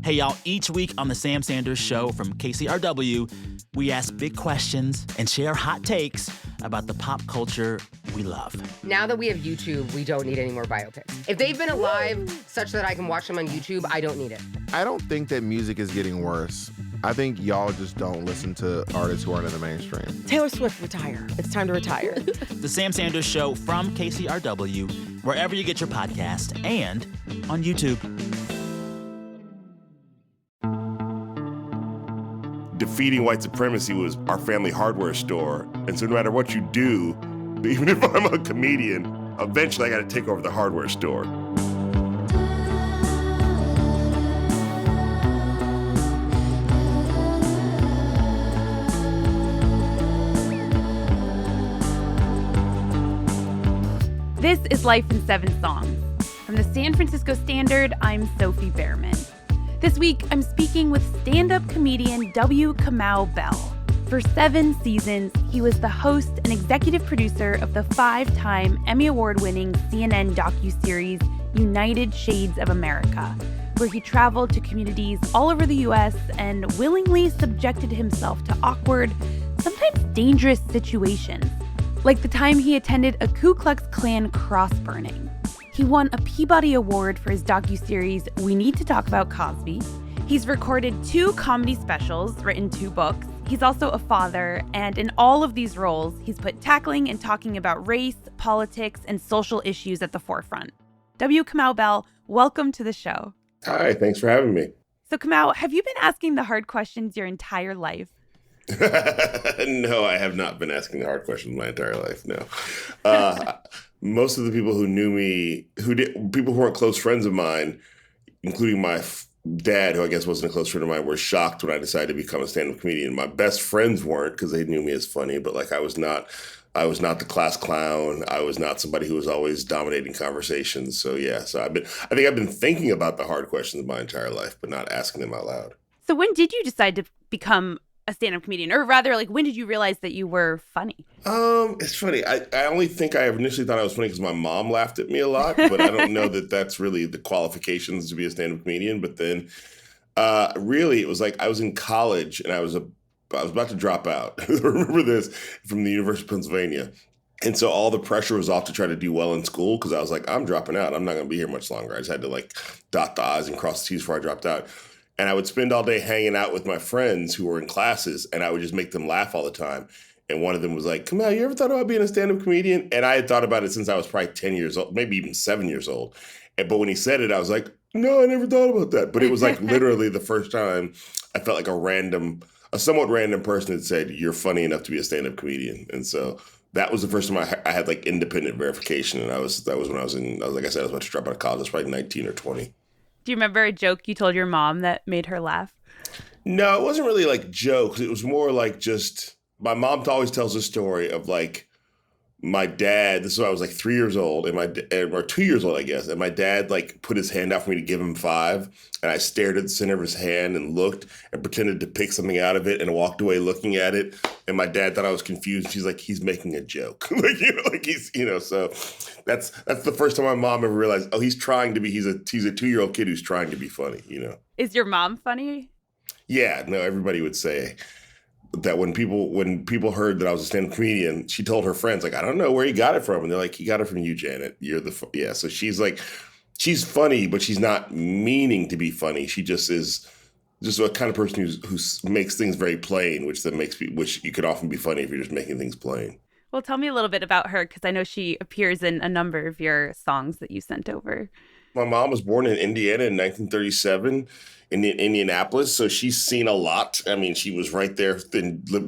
Hey, y'all, each week on The Sam Sanders Show from KCRW, we ask big questions and share hot takes about the pop culture we love. Now that we have YouTube, we don't need any more biopics. If they've been alive such that I can watch them on YouTube, I don't need it. I don't think that music is getting worse. I think y'all just don't listen to artists who aren't in the mainstream. Taylor Swift, retire. It's time to retire. The Sam Sanders Show from KCRW, wherever you get your podcast, and on YouTube. Defeating white supremacy was our family hardware store. And so no matter what you do, even if I'm a comedian, eventually I got to take over the hardware store. This is Life in 7 Songs. From the San Francisco Standard, I'm Sophie Behrman. This week, I'm speaking with stand-up comedian W. Kamau Bell. For 7 seasons, he was the host and executive producer of the 5-time Emmy Award-winning CNN docuseries United Shades of America, where he traveled to communities all over the U.S. and willingly subjected himself to awkward, sometimes dangerous situations, like the time he attended a Ku Klux Klan cross-burning. He won a Peabody Award for his docuseries We Need to Talk About Cosby. He's recorded 2 comedy specials, written 2 books. He's also a father, and in all of these roles, he's put tackling and talking about race, politics, and social issues at the forefront. W. Kamau Bell, welcome to the show. Hi, thanks for having me. So Kamau, have you been asking the hard questions your entire life? No, I have not been asking the hard questions my entire life, no. Most of the people who knew me, people who weren't close friends of mine, including my dad, who I guess wasn't a close friend of mine, were shocked when I decided to become a stand-up comedian. My best friends weren't because they knew me as funny, but like I was not the class clown. I was not somebody who was always dominating conversations. So yeah, I think I've been thinking about the hard questions my entire life, but not asking them out loud. So when did you decide to become a stand-up comedian? Or rather, like, when did you realize that you were funny? It's funny. I only think I initially thought I was funny because my mom laughed at me a lot, but I don't know that that's really the qualifications to be a stand-up comedian. But then really it was like I was in college and I was about to drop out. I remember this from the University of Pennsylvania. And so all the pressure was off to try to do well in school because I was like, I'm dropping out. I'm not going to be here much longer. I just had to like dot the I's and cross the T's before I dropped out. And I would spend all day hanging out with my friends who were in classes, and I would just make them laugh all the time. And one of them was like, Kamau, you ever thought about being a stand-up comedian? And I had thought about it since I was probably 10 years old, maybe even 7 years old. But when he said it, I was like, no, I never thought about that. But it was like literally the first time I felt like a somewhat random person had said, you're funny enough to be a stand-up comedian. And so that was the first time I had like independent verification. And that was when I was like I said, I was about to drop out of college. I was probably 19 or 20. Do you remember a joke you told your mom that made her laugh? No, it wasn't really like jokes. It was more like just, my mom always tells a story of like my dad, this is when I was like 3 years old, or 2 years old, I guess. And my dad like put his hand out for me to give him 5. And I stared at the center of his hand and looked and pretended to pick something out of it and walked away looking at it. And my dad thought I was confused. She's like, he's making a joke. So that's the first time my mom ever realized, oh, he's a 2-year-old kid who's trying to be funny, Is your mom funny? Yeah, no, everybody would say that when people heard that I was a stand-up comedian, she told her friends, like, I don't know where he got it from. And they're like, he got it from you, Janet. Yeah. So she's like, she's funny, but she's not meaning to be funny. She just is just a kind of person who makes things very plain, which you could often be funny if you're just making things plain. Well, tell me a little bit about her, because I know she appears in a number of your songs that you sent over. My mom was born in Indiana in 1937 in Indianapolis, so she's seen a lot. I mean, she was right there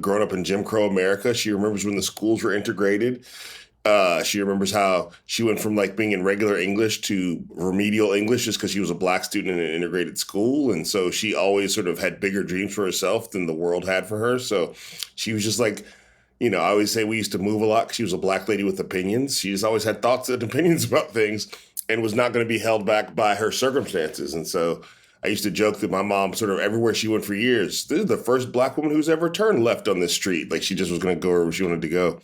growing up in Jim Crow America. She remembers when the schools were integrated. She remembers how she went from like being in regular English to remedial English just because she was a black student in an integrated school. And so she always sort of had bigger dreams for herself than the world had for her. So she was just like, I always say we used to move a lot because she was a black lady with opinions. She just always had thoughts and opinions about things and was not going to be held back by her circumstances. And so I used to joke that my mom sort of everywhere she went for years, this is the first black woman who's ever turned left on this street. Like she just was going to go wherever she wanted to go.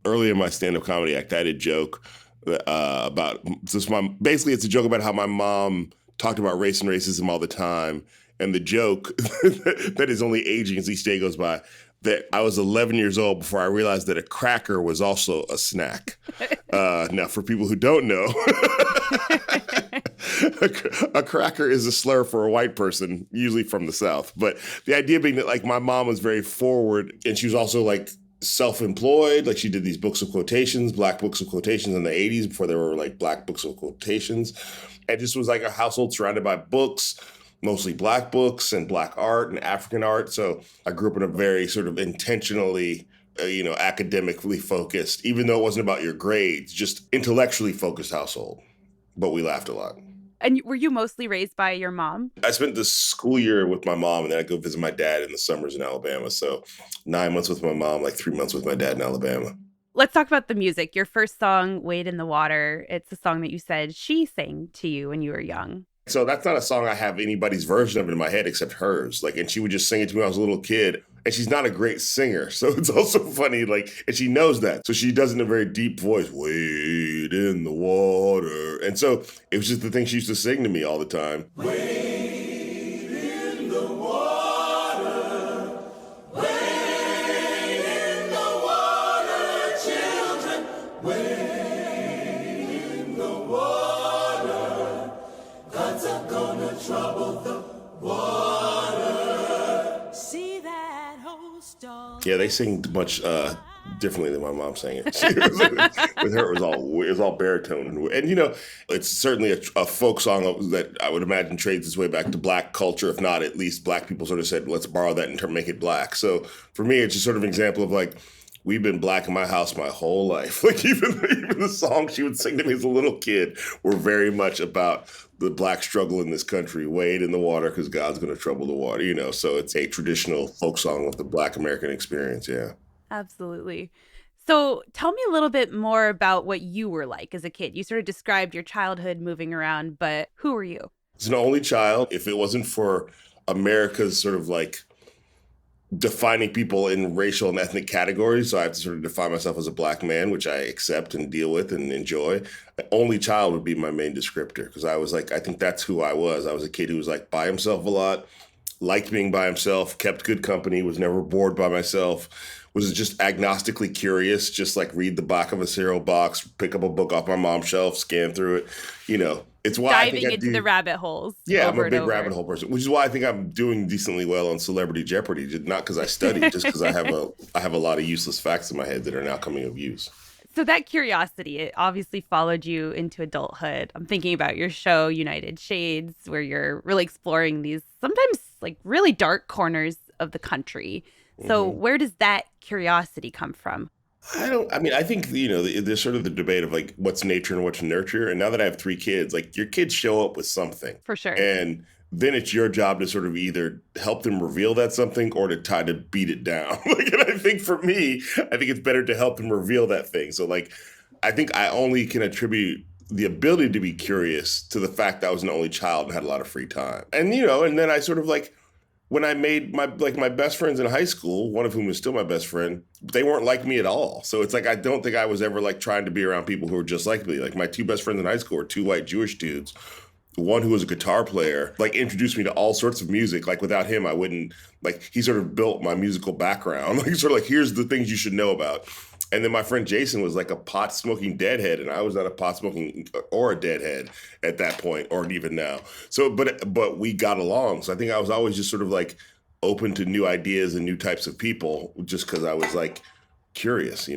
Early in my stand-up comedy act, I had a joke about this. Basically, it's a joke about how my mom talked about race and racism all the time. And the joke that is only aging as each day goes by, that I was 11 years old before I realized that a cracker was also a snack. Now, for people who don't know, a cracker is a slur for a white person, usually from the South. But the idea being that, like, my mom was very forward, and she was also, like, self-employed. Like, she did these books of quotations, Black books of quotations in the 80s before there were, like, Black books of quotations. And just was, like, a household surrounded by books, mostly Black books and Black art and African art. So I grew up in a very sort of intentionally, academically focused, even though it wasn't about your grades, just intellectually focused household. But we laughed a lot. And were you mostly raised by your mom? I spent the school year with my mom, and then I'd go visit my dad in the summers in Alabama. So 9 months with my mom, like 3 months with my dad in Alabama. Let's talk about the music. Your first song, Wade in the Water, it's a song that you said she sang to you when you were young. So that's not a song I have anybody's version of it in my head except hers. Like, and she would just sing it to me when I was a little kid. And she's not a great singer. So it's also funny, like, and she knows that. So she does it in a very deep voice, wade in the water. And so it was just the thing she used to sing to me all the time. Wade in the water, wade in the water, children, wade in the water. God's are gonna trouble the water. See that whole stall. Yeah, they sing much differently than my mom sang it. With her, it was all baritone, and it's certainly a folk song that I would imagine trades its way back to Black culture. If not, at least Black people sort of said, "Let's borrow that and make it Black." So for me, it's just sort of an example of like, we've been Black in my house my whole life. Like even the songs she would sing to me as a little kid were very much about the Black struggle in this country. Wade in the water because God's going to trouble the water, So it's a traditional folk song of the Black American experience, yeah. Absolutely. So tell me a little bit more about what you were like as a kid. You sort of described your childhood moving around, but who were you? As an only child, if it wasn't for America's sort of like defining people in racial and ethnic categories, so I have to sort of define myself as a Black man, which I accept and deal with and enjoy. An only child would be my main descriptor because I was like, I think that's who I was. I was a kid who was like by himself a lot, liked being by himself, kept good company, was never bored by myself, was just agnostically curious, just like read the back of a cereal box, pick up a book off my mom's shelf, scan through it. It's why diving into the rabbit holes. Yeah, I'm a big rabbit hole person, which is why I think I'm doing decently well on Celebrity Jeopardy. Not because I studied, just because I have a lot of useless facts in my head that are now coming of use. So that curiosity, it obviously followed you into adulthood. I'm thinking about your show, United Shades, where you're really exploring these sometimes like really dark corners of the country. So where does that curiosity come from? I think, there's sort of the debate of like what's nature and what's nurture. And now that I have 3 kids, like your kids show up with something. For sure. And then it's your job to sort of either help them reveal that something or to try to beat it down. And I think for me, it's better to help them reveal that thing. So like, I think I only can attribute the ability to be curious to the fact that I was an only child and had a lot of free time. And, and then I sort of like, when I made my best friends in high school, one of whom is still my best friend, they weren't like me at all. So it's like, I don't think I was ever like trying to be around people who were just like me. Like my 2 best friends in high school were 2 white Jewish dudes. One who was a guitar player, like introduced me to all sorts of music. Like without him, I wouldn't, like he sort of built my musical background. Like sort of like, here's the things you should know about. And then my friend Jason was like a pot-smoking deadhead, and I was not a pot-smoking or a deadhead at that point, or even now. So, but we got along. So I think I was always just sort of like open to new ideas and new types of people, just because I was like curious,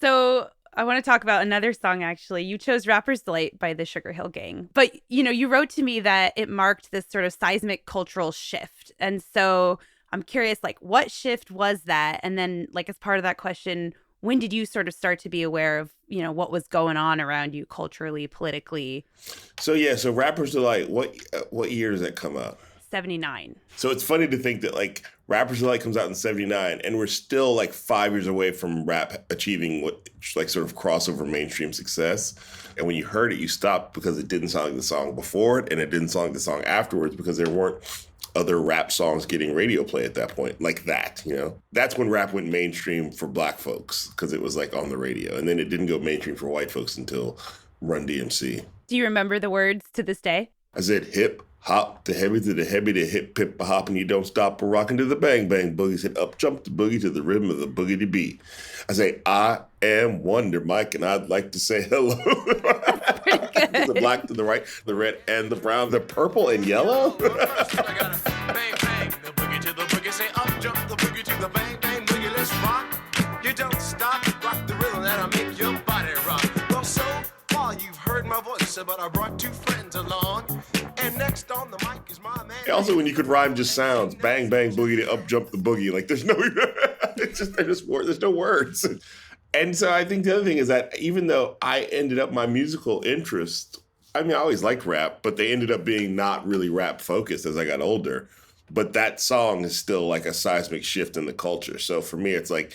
So I want to talk about another song, actually. You chose Rapper's Delight by the Sugarhill Gang. But, you wrote to me that it marked this sort of seismic cultural shift. And so I'm curious, like, what shift was that? And then, like, as part of that question, when did you sort of start to be aware of, what was going on around you culturally, politically? So Rapper's Delight, what year does that come out? 79. So it's funny to think that like Rapper's Delight comes out in 79 and we're still like 5 years away from rap achieving what like sort of crossover mainstream success. And when you heard it, you stopped because it didn't sound like the song before it and it didn't sound like the song afterwards because there weren't other rap songs getting radio play at that point like that, That's when rap went mainstream for Black folks because it was like on the radio. And then it didn't go mainstream for white folks until Run DMC. Do you remember the words to this day? I said hip hop, the heavy to the heavy, the hip hip hop, and you don't stop rocking to the bang bang boogie. I said up jump the boogie to the rhythm of the boogie to beat. I say I am Wonder Mike, and I'd like to say hello. The black to the right, the red and the brown, the purple and yellow. Bang bang, the boogie to the boogie. Say up jump the boogie to the bang bang boogie. Let's rock. You don't stop, rock the rhythm that'll make your body rock. Well, so far you've heard my voice, but I brought two friends along. And next on the mic is my man. Also, when you could rhyme just sounds, bang bang boogie to up jump the boogie. Like there's no, there's no words. And so I think the other thing is that even though I ended up my musical interest, I mean, I always liked rap, but they ended up being not really rap focused as I got older. But that song is still like a seismic shift in the culture. So for me, it's like,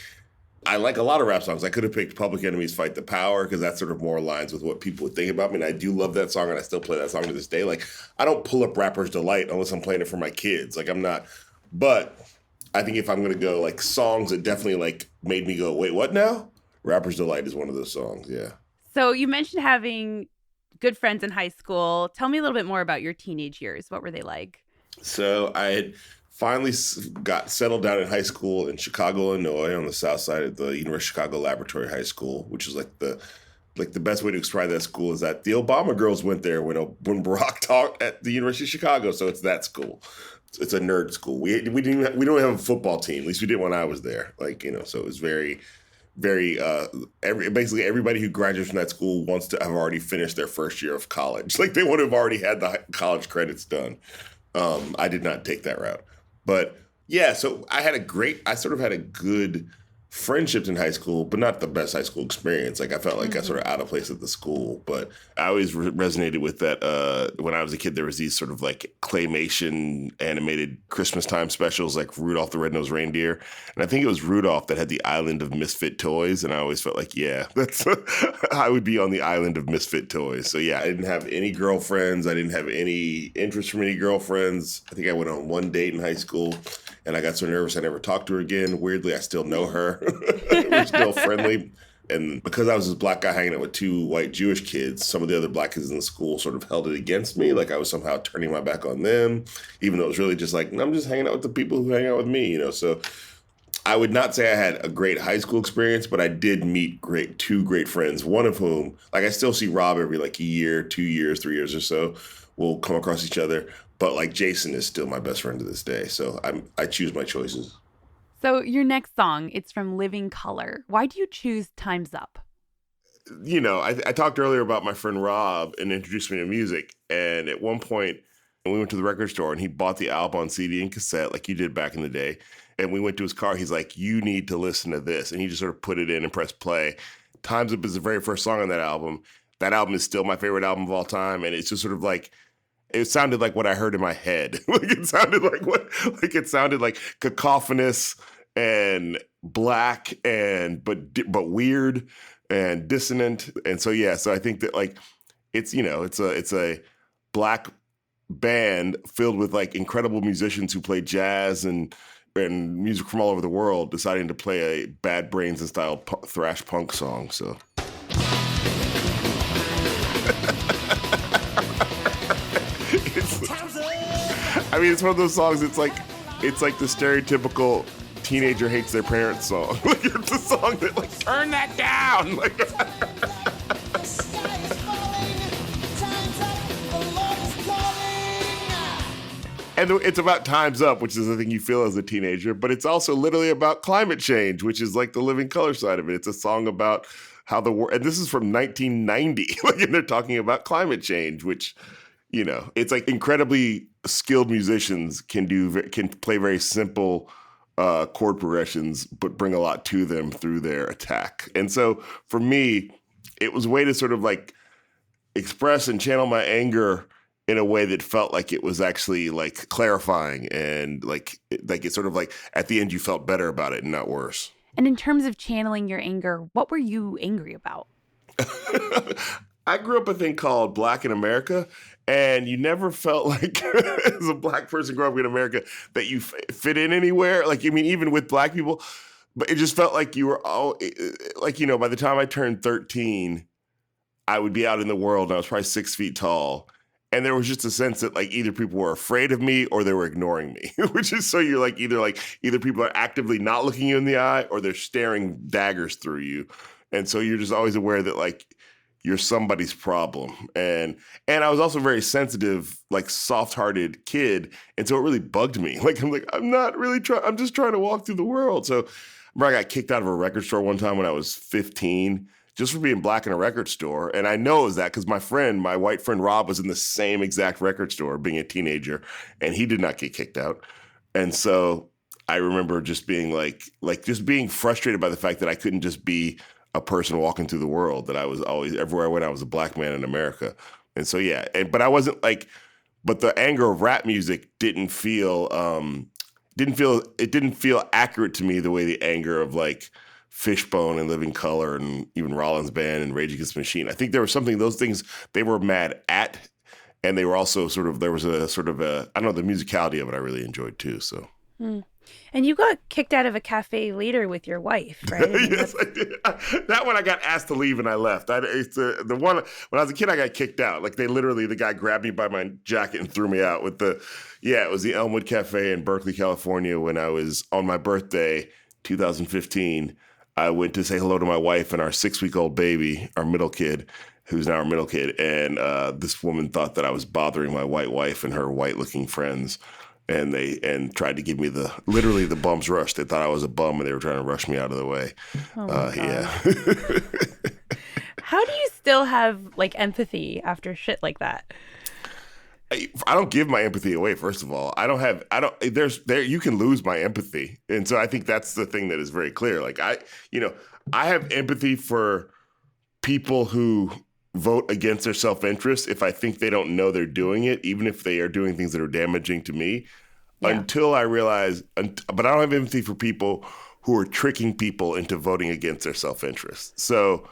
I like a lot of rap songs. I could have picked Public Enemy's Fight the Power because that sort of more aligns with what people would think about me. And I do love that song, and I still play that song to this day. Like, I don't pull up Rapper's Delight unless I'm playing it for my kids. Like, I'm not. But I think if I'm going to go, like, songs that definitely, like, made me go, wait, what now? Rapper's Delight is one of those songs, yeah. So you mentioned having good friends in high school. Tell me a little bit more about your teenage years. What were they like? So I had finally got settled down in high school in Chicago, Illinois, on the south side of the University of Chicago Laboratory High School, which is like the best way to describe that school is that the Obama girls went there when Barack taught at the University of Chicago, so it's that school. It's a nerd school. We don't have a football team. At least we didn't when I was there. Like, you know, so it was very, very basically everybody who graduates from that school wants to have already finished their first year of college. Like they would have already had the college credits done. I did not take that route. But yeah, so I sort of had a good friendships in high school, but not the best high school experience. Like I felt like I sort of out of place at the school, but I always resonated with that. When I was a kid, there was these sort of like claymation animated Christmas time specials like Rudolph the Red-Nosed Reindeer. And I think it was Rudolph that had the island of misfit toys. And I always felt like, yeah, I would be on the island of misfit toys. So yeah, I didn't have any girlfriends. I didn't have any interest from any girlfriends. I think I went on one date in high school and I got so nervous I never talked to her again. Weirdly, I still know her. We're still friendly. And because I was this black guy hanging out with two white Jewish kids, some of the other black kids in the school sort of held it against me. Like I was somehow turning my back on them, even though it was really just like, I'm just hanging out with the people who hang out with me, you know? So I would not say I had a great high school experience, but I did meet two great friends, one of whom, like I still see Rob every like a year, 2 years, 3 years or so. We'll come across each other. But like Jason is still my best friend to this day. So I choose my choices. So your next song, it's from Living Color. Why do you choose Time's Up? You know, I talked earlier about my friend Rob and introduced me to music. And at one point, we went to the record store and he bought the album on CD and cassette like you did back in the day. And we went to his car. He's like, you need to listen to this. And he just sort of put it in and pressed play. Time's Up is the very first song on that album. That album is still my favorite album of all time. And it's just sort of like, it sounded like what I heard in my head. It sounded like cacophonous and black and but weird and dissonant. And so yeah, so I think that like it's, you know, it's a black band filled with like incredible musicians who play jazz and music from all over the world deciding to play a Bad Brains and style thrash punk song. So it's one of those songs. It's like the stereotypical teenager hates their parents song. Like it's a song that like turn that down. Like and it's about time's up, which is the thing you feel as a teenager, but it's also literally about climate change, which is like the Living Color side of it. It's a song about how the world, and this is from 1990, like, and they're talking about climate change, which, you know, it's like incredibly skilled musicians can play very simple chord progressions, but bring a lot to them through their attack. And so for me, it was a way to sort of like express and channel my anger in a way that felt like it was actually like clarifying and like it sort of like at the end you felt better about it and not worse. And in terms of channeling your anger, what were you angry about? I grew up a thing called Black in America, and you never felt like, as a black person growing up in America, that you fit in anywhere. Like, I mean, even with black people, but it just felt like you were all, like, you know, by the time I turned 13, I would be out in the world, and I was probably 6 feet tall, And there was just a sense that like either people were afraid of me or they were ignoring me, which is so you're like either people are actively not looking you in the eye or they're staring daggers through you. And so you're just always aware that like you're somebody's problem. And I was also a very sensitive, like soft-hearted kid. And so it really bugged me. I'm not really trying, I'm just trying to walk through the world. So I remember I got kicked out of a record store one time when I was 15. Just for being black in a record store. And I know it was that because my white friend Rob was in the same exact record store being a teenager, and he did not get kicked out. And so I remember just being just being frustrated by the fact that I couldn't just be a person walking through the world, that I was always, everywhere I went, I was a black man in America. And so, yeah, but I wasn't like, but the anger of rap music didn't feel accurate to me the way the anger of like Fishbone and Living Colour and even Rollins Band and Rage Against the Machine. I think there was something, those things they were mad at, and they were also there was a sort of I don't know, the musicality of it I really enjoyed too. So. And you got kicked out of a cafe later with your wife, right? Yes, I did. That one I got asked to leave and I left. It's the one when I was a kid I got kicked out. Like the guy grabbed me by my jacket and threw me out with it was the Elmwood Cafe in Berkeley, California when I was on my birthday, 2015. I went to say hello to my wife and our 6-week-old baby, our middle kid, who's now our middle kid. And this woman thought that I was bothering my white wife and her white-looking friends. And tried to give me literally the bum's rush. They thought I was a bum and they were trying to rush me out of the way. Oh my God. Yeah. How do you still have like empathy after shit like that? I don't give my empathy away, first of all. You can lose my empathy. And so I think that's the thing that is very clear. Like I have empathy for people who vote against their self-interest if I think they don't know they're doing it, even if they are doing things that are damaging to me, until I realize, but I don't have empathy for people who are tricking people into voting against their self-interest. So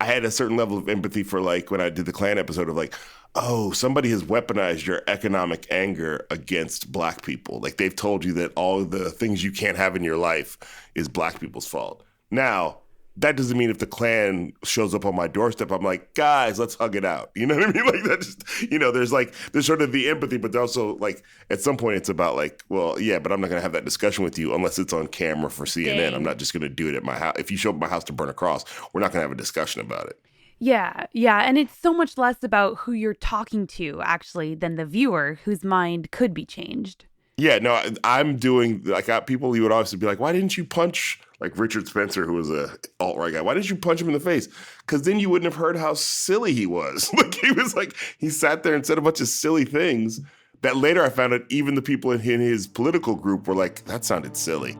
I had a certain level of empathy for like when I did the Klan episode of like, oh, somebody has weaponized your economic anger against black people. Like they've told you that all of the things you can't have in your life is black people's fault. Now, that doesn't mean if the Klan shows up on my doorstep, I'm like, guys, let's hug it out. You know what I mean? Like that just, there's sort of the empathy, but also like at some point it's about like, well, yeah, but I'm not going to have that discussion with you unless it's on camera for CNN. Dang. I'm not just going to do it at my house. If you show up at my house to burn a cross, we're not going to have a discussion about it. Yeah. And it's so much less about who you're talking to, actually, than the viewer whose mind could be changed. Yeah, no, I'm doing, like, people, you would obviously be like, why didn't you punch, like Richard Spencer, who was a alt-right guy, why didn't you punch him in the face? Because then you wouldn't have heard how silly he was. Like, he sat there and said a bunch of silly things that later I found out even the people in his political group were like, that sounded silly.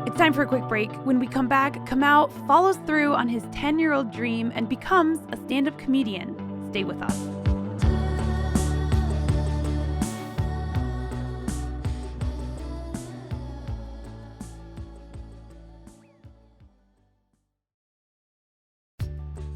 It's time for a quick break. When we come back, Kamau follows through on his 10-year-old dream and becomes a stand-up comedian. Stay with us.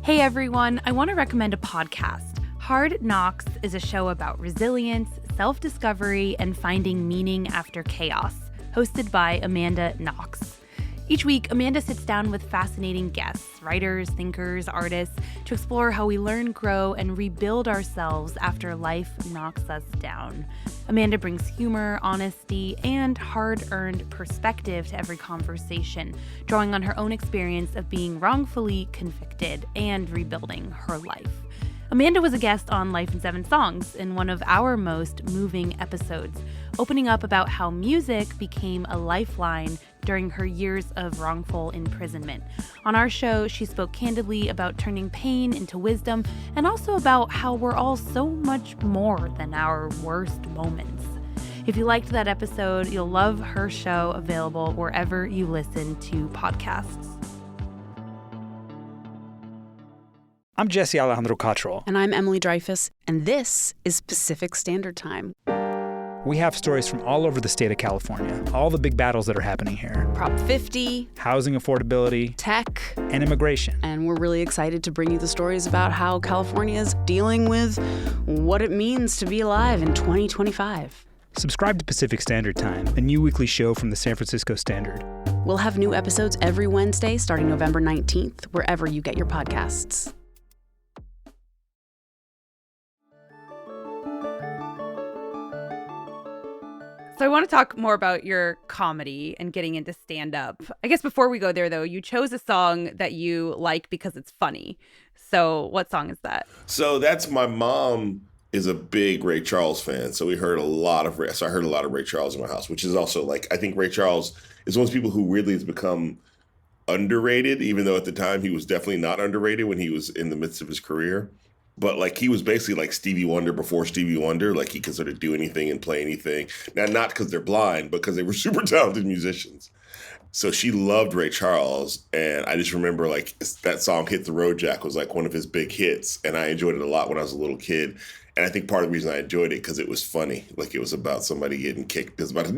Hey everyone, I want to recommend a podcast. Hard Knocks is a show about resilience, self-discovery, and finding meaning after chaos, hosted by Amanda Knox. Each week, Amanda sits down with fascinating guests, writers, thinkers, artists, to explore how we learn, grow, and rebuild ourselves after life knocks us down. Amanda brings humor, honesty, and hard-earned perspective to every conversation, drawing on her own experience of being wrongfully convicted and rebuilding her life. Amanda was a guest on Life in 7 Songs in one of our most moving episodes, opening up about how music became a lifeline during her years of wrongful imprisonment. On our show, she spoke candidly about turning pain into wisdom and also about how we're all so much more than our worst moments. If you liked that episode, you'll love her show, available wherever you listen to podcasts. I'm Jesse Alejandro Cottrell. And I'm Emily Dreyfus, and this is Pacific Standard Time. We have stories from all over the state of California, all the big battles that are happening here. Prop 50, housing affordability, tech, and immigration. And we're really excited to bring you the stories about how California is dealing with what it means to be alive in 2025. Subscribe to Pacific Standard Time, a new weekly show from the San Francisco Standard. We'll have new episodes every Wednesday starting November 19th, wherever you get your podcasts. So I want to talk more about your comedy and getting into stand-up. I guess before we go there, though, you chose a song that you like because it's funny. So what song is that? So that's my mom is a big Ray Charles fan. So we heard a lot of Ray. So I heard a lot of Ray Charles in my house, which is also like, I think Ray Charles is one of those people who really has become underrated, even though at the time he was definitely not underrated when he was in the midst of his career. But like he was basically like Stevie Wonder before Stevie Wonder. Like he could sort of do anything and play anything. Now, not because they're blind, but because they were super talented musicians. So she loved Ray Charles. And I just remember like that song Hit the Road Jack was like one of his big hits. And I enjoyed it a lot when I was a little kid. And I think part of the reason I enjoyed it because it was funny. Like it was about somebody getting kicked. It was about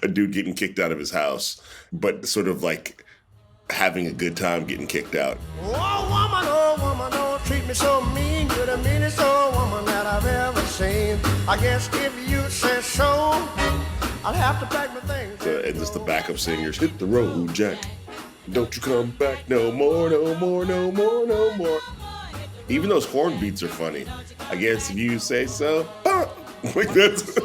a dude getting kicked out of his house, but sort of like having a good time getting kicked out. Oh woman, don't treat me so mean. You're the meanest old woman that I've ever seen. I guess if you say so, I'll have to pack my things. And just the backup singers, hit the road, Jack. Don't you come back no more, no more, no more, no more. Even those horn beats are funny. I guess if you say so. Like that's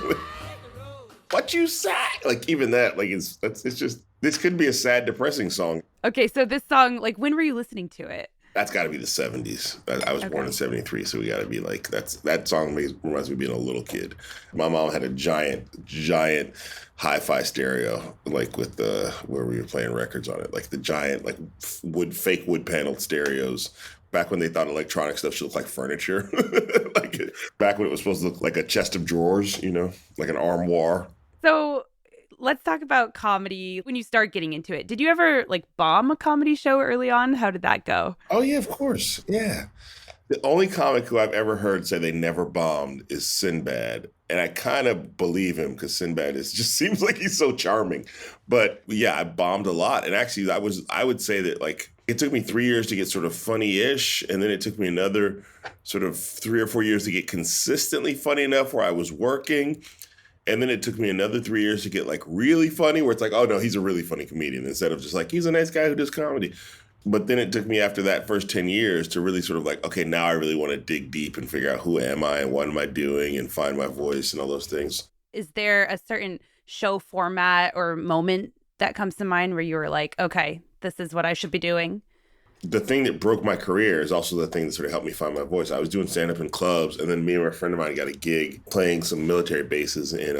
what you say. Like even that, like it's just, this could be a sad, depressing song. Okay, so this song, like when were you listening to it? That's got to be the 70s. I was born in 73, so we got to be like, that song reminds me of being a little kid. My mom had a giant hi-fi stereo, like with where we were playing records on it, like the giant, like fake wood paneled stereos. Back when they thought electronic stuff should look like furniture. Like back when it was supposed to look like a chest of drawers, you know, like an armoire. So let's talk about comedy. When you start getting into it, did you ever like bomb a comedy show early on? How did that go? Oh, yeah, of course. Yeah. The only comic who I've ever heard say they never bombed is Sinbad. And I kind of believe him because Sinbad just seems like he's so charming. But yeah, I bombed a lot. And actually, I would say that like it took me 3 years to get sort of funny-ish. And then it took me another sort of 3 or 4 years to get consistently funny enough where I was working. And then it took me another 3 years to get like really funny where it's like, oh no, he's a really funny comedian instead of just like, he's a nice guy who does comedy. But then it took me after that first 10 years to really sort of like, okay, now I really want to dig deep and figure out who am I and what am I doing and find my voice and all those things. Is there a certain show format or moment that comes to mind where you were like, okay, this is what I should be doing? The thing that broke my career is also the thing that sort of helped me find my voice. I was doing stand-up in clubs, and then me and my friend of mine got a gig playing some military bases in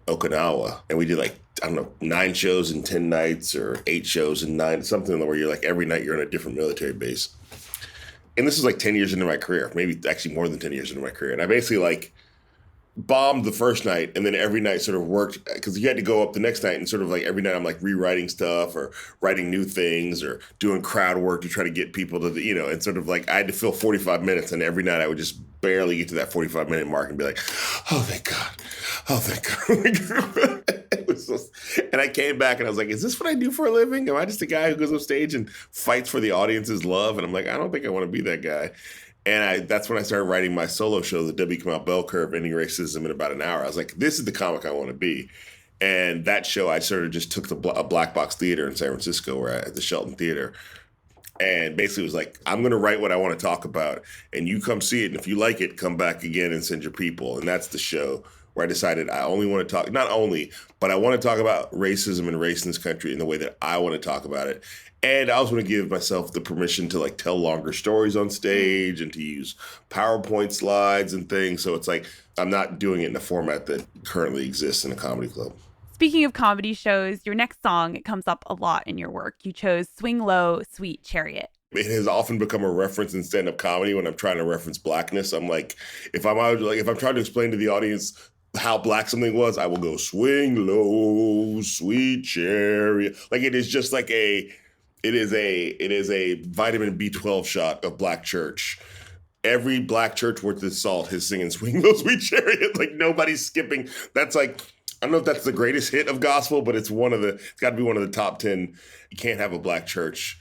Okinawa. And we did like, I don't know, 9 shows in 10 nights or 8 shows in 9, something where you're like every night you're on a different military base. And this is like 10 years into my career, maybe actually more than 10 years into my career. And I basically like bombed the first night and then every night sort of worked because you had to go up the next night and sort of like every night I'm like rewriting stuff or writing new things or doing crowd work to try to get people to the, you know, and sort of like I had to fill 45 minutes and every night I would just barely get to that 45-minute mark and be like, oh, thank God. Oh, thank God. It was so, and I came back and I was like, is this what I do for a living? Am I just a guy who goes on stage and fights for the audience's love? And I'm like, I don't think I want to be that guy. And that's when I started writing my solo show, the W. Kamau Bell Curve, Ending Racism in About an Hour. I was like, this is the comic I want to be. And that show, I sort of just took a black box theater in San Francisco at the Shelton Theater. And basically was like, I'm going to write what I want to talk about. And you come see it. And if you like it, come back again and send your people. And that's the show where I decided I only want to talk, not only, but I want to talk about racism and race in this country in the way that I want to talk about it. And I also want to give myself the permission to like tell longer stories on stage and to use PowerPoint slides and things. So it's like, I'm not doing it in a format that currently exists in a comedy club. Speaking of comedy shows, your next song, it comes up a lot in your work. You chose Swing Low, Sweet Chariot. It has often become a reference in stand-up comedy when I'm trying to reference blackness. I'm like, if I'm trying to explain to the audience how black something was, I will go swing low, sweet chariot. Like it is just like it is a vitamin B12 shot of black church. Every black church worth its salt is singing Swing Low, Sweet Chariot. Like nobody's skipping. That's like, I don't know if that's the greatest hit of gospel, but it's got to be one of the top 10. You can't have a black church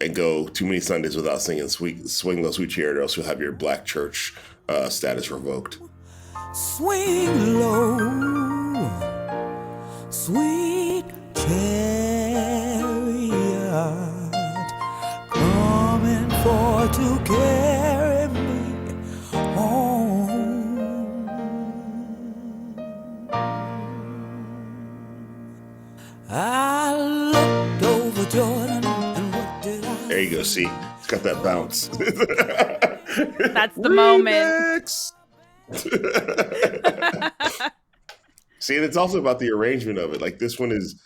and go too many Sundays without singing Swing Low, Sweet Chariot, or else you'll have your black church status revoked. Swing low, sweet chariot, coming for to carry me home. you go. See, it's got that bounce. That's the moment. See, and it's also about the arrangement of it. Like this one is,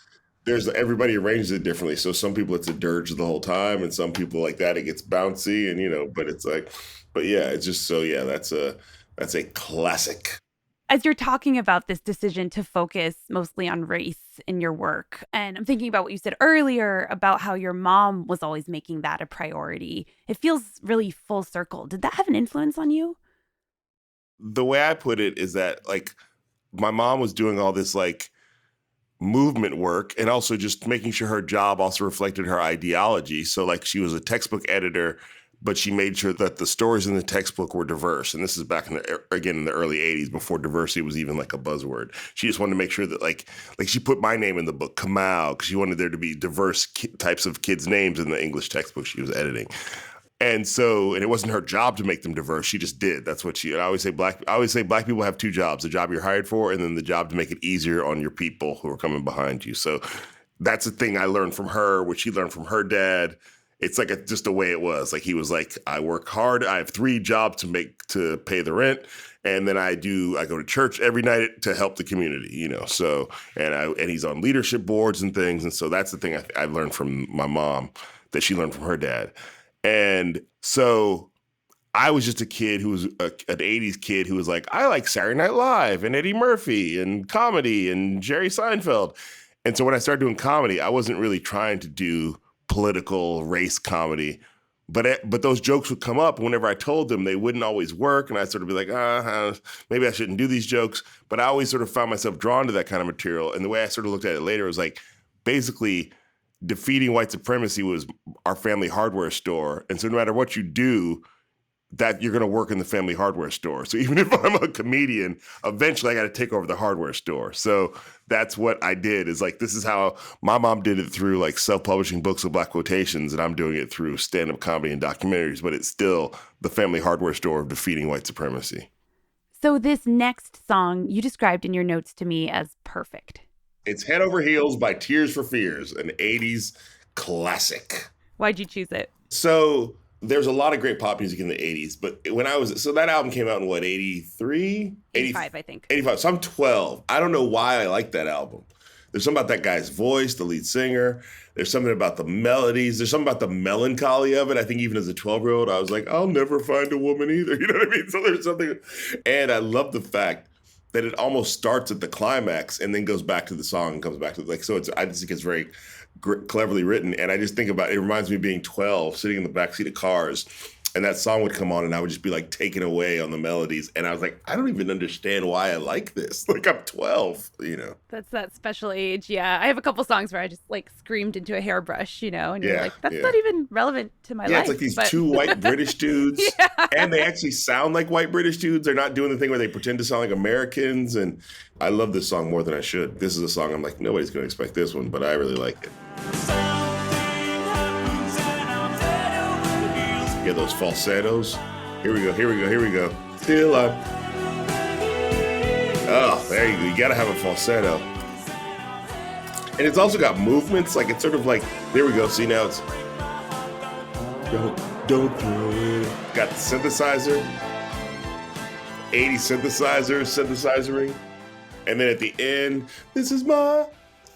everybody arranges it differently. So some people it's a dirge the whole time, and some people like that it gets bouncy, and but it's like, but yeah, it's just so yeah, that's a classic. As you're talking about this decision to focus mostly on race in your work, and I'm thinking about what you said earlier about how your mom was always making that a priority, it feels really full circle. Did that have an influence on you? The way I put it is that like my mom was doing all this like movement work and also just making sure her job also reflected her ideology. So like she was a textbook editor, but she made sure that the stories in the textbook were diverse. And this is back in the early 80s before diversity was even like a buzzword. She just wanted to make sure that like she put my name in the book, Kamau, because she wanted there to be diverse types of kids' names in the English textbook she was editing. And it wasn't her job to make them diverse. She just did. That's what I always say black people have two jobs, the job you're hired for and then the job to make it easier on your people who are coming behind you. So that's a thing I learned from her, which she learned from her dad. It's like just the way it was. Like he was like, I work hard. I have 3 jobs to pay the rent. And then I go to church every night to help the community, So, and he's on leadership boards and things. And so that's the thing I learned from my mom that she learned from her dad. And so I was just a kid who was an 80s kid who was like, I like Saturday Night Live and Eddie Murphy and comedy and Jerry Seinfeld. And so when I started doing comedy, I wasn't really trying to do political race comedy, but those jokes would come up. Whenever I told them, they wouldn't always work, and I'd sort of be like, maybe I shouldn't do these jokes. But I always sort of found myself drawn to that kind of material. And the way I sort of looked at it later was like, basically, defeating white supremacy was our family hardware store, and so no matter what you do, that you're going to work in the family hardware store. So even if I'm a comedian, eventually I got to take over the hardware store. So that's what I did is like, this is how my mom did it through like self-publishing books with black quotations. And I'm doing it through stand-up comedy and documentaries, but it's still the family hardware store of defeating white supremacy. So this next song you described in your notes to me as perfect. It's Head Over Heels by Tears for Fears, an 80s classic. Why'd you choose it? So there's a lot of great pop music in the 80s, but so that album came out in what, 83? 85, I think. 85. So I'm 12. I don't know why I like that album. There's something about that guy's voice, the lead singer. There's something about the melodies. There's something about the melancholy of it. I think even as a 12-year-old, I was like, I'll never find a woman either. You know what I mean? So there's something. And I love the fact that it almost starts at the climax and then goes back to the song and comes back to I just think it's very cleverly written. And I just think about it reminds me of being 12, sitting in the backseat of cars, and that song would come on and I would just be like taken away on the melodies. And I was like, I don't even understand why I like this. Like I'm 12, That's that special age. Yeah. I have a couple songs where I just like screamed into a hairbrush, and you're like, that's not even relevant to my life. Yeah, it's like these 2 white British dudes. And they actually sound like white British dudes. They're not doing the thing where they pretend to sound like Americans. And I love this song more than I should. This is a song I'm like, nobody's going to expect this one, but I really like it. Yeah, those falsettos. Here we go. Still up. Oh, there you go. You got to have a falsetto. And it's also got movements. Like, it's sort of like, there we go. See, now it's, don't throw it. Got the synthesizer. 80s synthesizering. And then at the end, this is my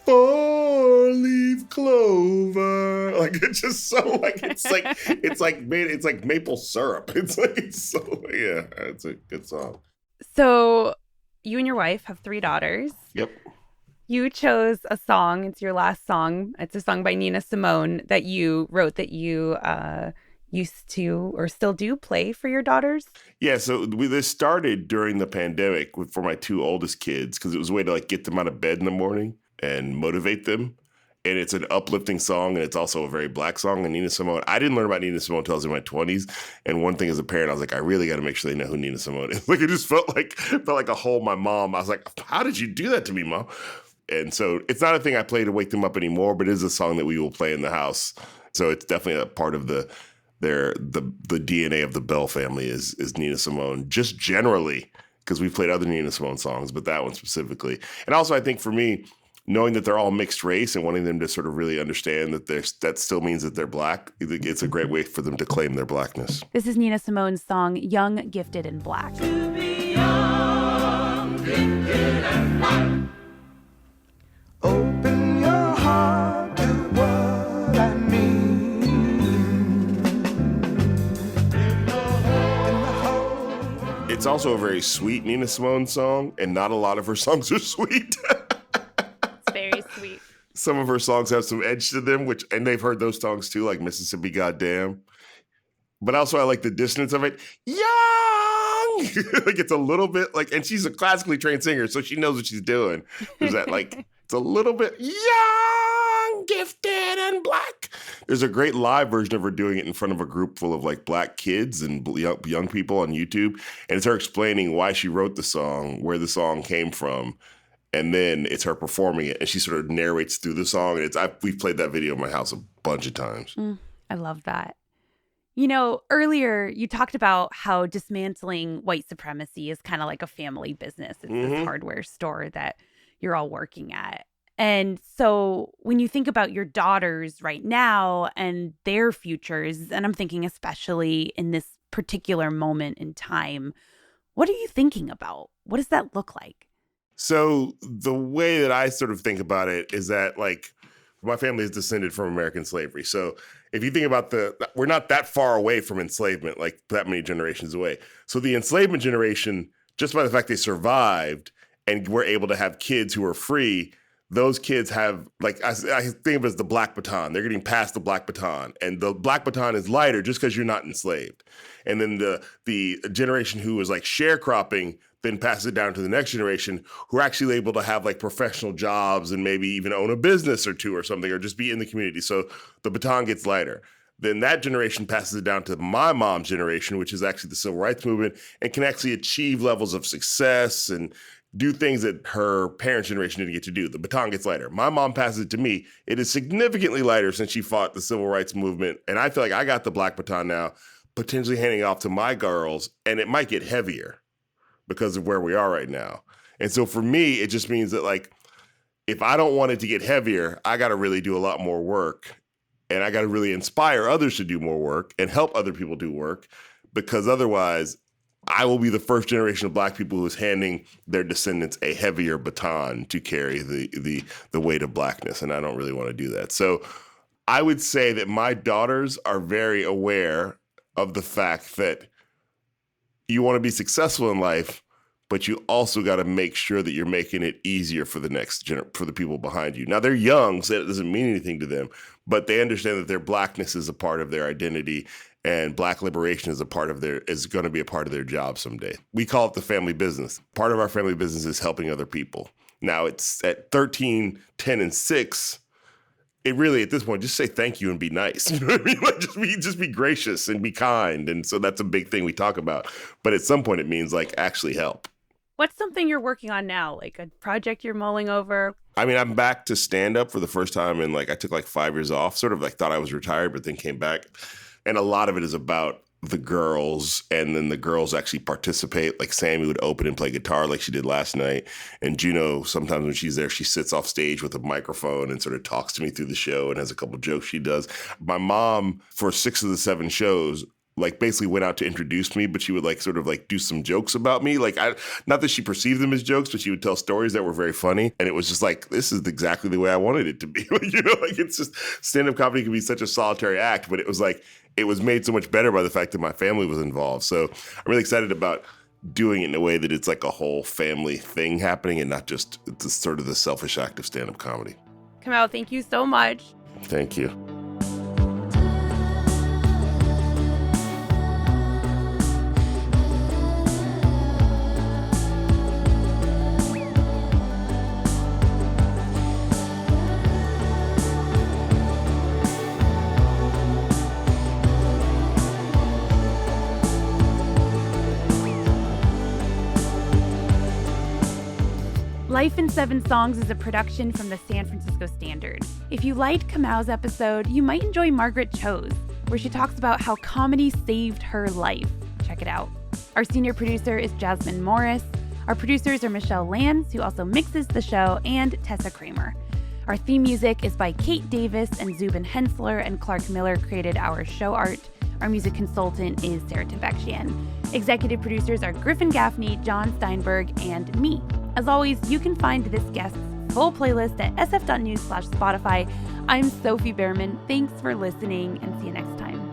4-leaf clover. Like it's just so like it's like maple syrup. It's a good song. So you and your wife have 3 daughters. Yep. You chose a song. It's your last song. It's a song by Nina Simone that you wrote that you used to or still do play for your daughters. Yeah, so this started during the pandemic for my 2 oldest kids because it was a way to like get them out of bed in the morning and motivate them. And it's an uplifting song, and it's also a very black song. And Nina Simone, I didn't learn about Nina Simone until I was in my 20s. And one thing as a parent, I was like, I really got to make sure they know who Nina Simone is. Like, it just felt like a hole in my mom. I was like, how did you do that to me, Mom? And so it's not a thing I play to wake them up anymore, but it is a song that we will play in the house. So it's definitely a part of the DNA of the Bell family is Nina Simone, just generally, because we've played other Nina Simone songs, but that one specifically. And also, I think for me, knowing that they're all mixed race and wanting them to sort of really understand that that still means that they're Black, it's a great way for them to claim their Blackness. This is Nina Simone's song, Young, Gifted, and Black. Open your heart to what I mean. It's also a very sweet Nina Simone song, and not a lot of her songs are sweet. It's very sweet. Some of her songs have some edge to them, and they've heard those songs too, like Mississippi Goddamn. But also I like the dissonance of it. Young! Like it's a little bit like, and she's a classically trained singer, so she knows what she's doing. There's that like, it's a little bit young, gifted, and Black. There's a great live version of her doing it in front of a group full of like Black kids and young people on YouTube. And it's her explaining why she wrote the song, where the song came from. And then it's her performing it, and she sort of narrates through the song. And we've played that video in my house a bunch of times. I love that. You know, earlier you talked about how dismantling white supremacy is kind of like a family business. It's this hardware store that you're all working at. And so when you think about your daughters right now and their futures, and I'm thinking especially in this particular moment in time, what are you thinking about? What does that look like? So the way that I sort of think about it is that, like, my family is descended from American slavery. So if you think about we're not that far away from enslavement, like that many generations away. So the enslavement generation, just by the fact they survived and were able to have kids who are free, those kids have, like, I think of it as the black baton. They're getting past the black baton. And the black baton is lighter just because you're not enslaved. And then the generation who was like sharecropping then passes it down to the next generation who are actually able to have like professional jobs and maybe even own a business or two or something, or just be in the community. So the baton gets lighter. Then that generation passes it down to my mom's generation, which is actually the civil rights movement, and can actually achieve levels of success and do things that her parents' generation didn't get to do. The baton gets lighter. My mom passes it to me. It is significantly lighter since she fought the civil rights movement. And I feel like I got the black baton now, potentially handing it off to my girls, and it might get heavier because of where we are right now. And so for me, it just means that, like, if I don't want it to get heavier, I got to really do a lot more work. And I got to really inspire others to do more work and help other people do work, because otherwise I will be the first generation of black people who is handing their descendants a heavier baton to carry the weight of blackness. And I don't really want to do that. So I would say that my daughters are very aware of the fact that you want to be successful in life, but you also got to make sure that you're making it easier for for the people behind you. Now, they're young, so it doesn't mean anything to them, but they understand that their blackness is a part of their identity, and black liberation is going to be a part of their job someday. We call it the family business. Part of our family business is helping other people. Now, it's at 13, 10, and 6. It really, at this point, just say thank you and be nice. You know what I mean? Like, just be gracious and be kind. And so that's a big thing we talk about. But at some point, it means, like, actually help. What's something you're working on now? Like a project you're mulling over? I mean, I'm back to stand-up for the first time. And, like, I took, like, 5 years off. Sort of, like, thought I was retired, but then came back. And a lot of it is about the girls, and then the girls actually participate. Like Sammy would open and play guitar like she did last night. And Juno, sometimes when she's there, she sits off stage with a microphone and sort of talks to me through the show and has a couple of jokes she does. My mom, for 6 of the 7 shows, like basically went out to introduce me, but she would like sort of like do some jokes about me. Like, not that she perceived them as jokes, but she would tell stories that were very funny. And it was just like, this is exactly the way I wanted it to be. You know, like, it's just, stand-up comedy can be such a solitary act, but it was like, it was made so much better by the fact that my family was involved. So I'm really excited about doing it in a way that it's like a whole family thing happening and not just sort of the selfish act of stand-up comedy. Kamau, thank you so much. Thank you. Life in 7 Songs is a production from the San Francisco Standard. If you liked Kamau's episode, you might enjoy Margaret Cho's, where she talks about how comedy saved her life. Check it out. Our senior producer is Jasmine Morris. Our producers are Michelle Lanz, who also mixes the show, and Tessa Kramer. Our theme music is by Kate Davis, and Zubin Hensler and Clark Miller created our show art. Our music consultant is Sarah Tabakshian. Executive producers are Griffin Gaffney, John Steinberg, and me. As always, you can find this guest's full playlist at sf.news/Spotify. I'm Sophie Behrman. Thanks for listening, and see you next time.